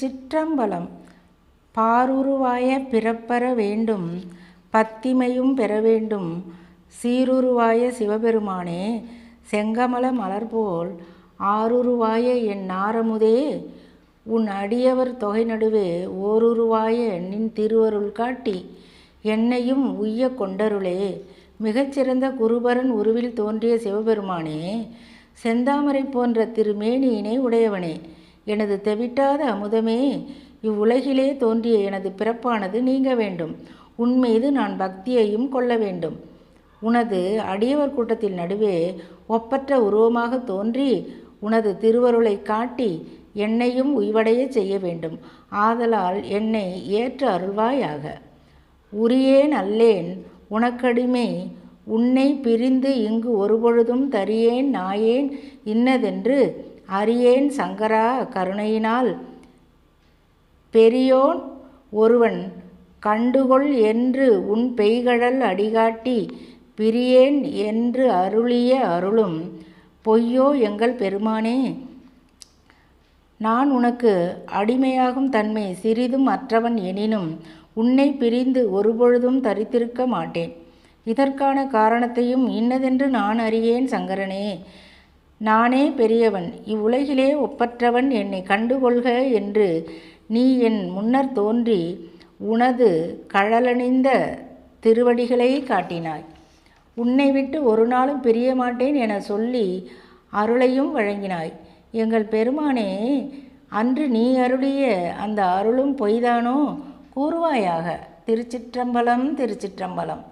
திருச்சிற்றம்பலம். பாருருவாய பிறப்பற வேண்டும், பத்திமையும் பெற வேண்டும், சீருருவாய சிவபெருமானே செங்கமல மலர்போல், ஆருருவாய என் நாரமுதே உன் அடியவர் தொகை நடுவே, ஓருருவாய நின் திருவருள் காட்டி என்னையும் உய்ய கொண்டருளே. மிகச்சிறந்த குருபரன் உருவில் தோன்றிய சிவபெருமானே, செந்தாமரை போன்ற திருமேனியினை உடையவனே, எனது தெவிட்டாத அமுதமே, இவ்வுலகிலே தோன்றிய எனது பிறப்பானது நீங்க வேண்டும். உன்மீது நான் பக்தியையும் கொள்ள வேண்டும். உனது அடியவர் கூட்டத்தில் நடுவே ஒப்பற்ற உருவமாக தோன்றி உனது திருவருளை காட்டி என்னையும் உய்வடைய செய்ய வேண்டும். ஆதலால் என்னை ஏற்று அருள்வாயாக. உரியேன் அல்லேன் உனக்கடிமை, உன்னை பிரிந்து இங்கு ஒருபொழுதும் தரியேன் நாயேன் இன்னதென்று அறியேன் சங்கரா கருணையினால். பெரியோன் ஒருவன் கண்டுகொள் என்று உன் பெய்கழல் அடிகாட்டி, பிரியேன் என்று அருளிய அருளும் பொய்யோ எங்கள் பெருமானே. நான் உனக்கு அடிமையாகும் தன்மை சிறிதும் அற்றவன் எனினும் உன்னை பிரிந்து ஒருபொழுதும் தரித்திருக்க மாட்டேன். இதற்கான காரணத்தையும் இன்னதென்று நான் அறியேன் சங்கரனே. நானே பெரியவன், இவ்வுலகிலே ஒப்பற்றவன், என்னை கண்டுகொள்க என்று நீ என் முன்னர் தோன்றி உனது கழலணிந்த திருவடிகளை காட்டினாய். உன்னை விட்டு ஒரு நாளும் பிரிய மாட்டேன் என சொல்லி அருளையும் வழங்கினாய். எங்கள் பெருமானே, அன்று நீ அருளிய அந்த அருளும் பொய்தானோ கூறுவாயாக. திருச்சிற்றம்பலம் திருச்சிற்றம்பலம்.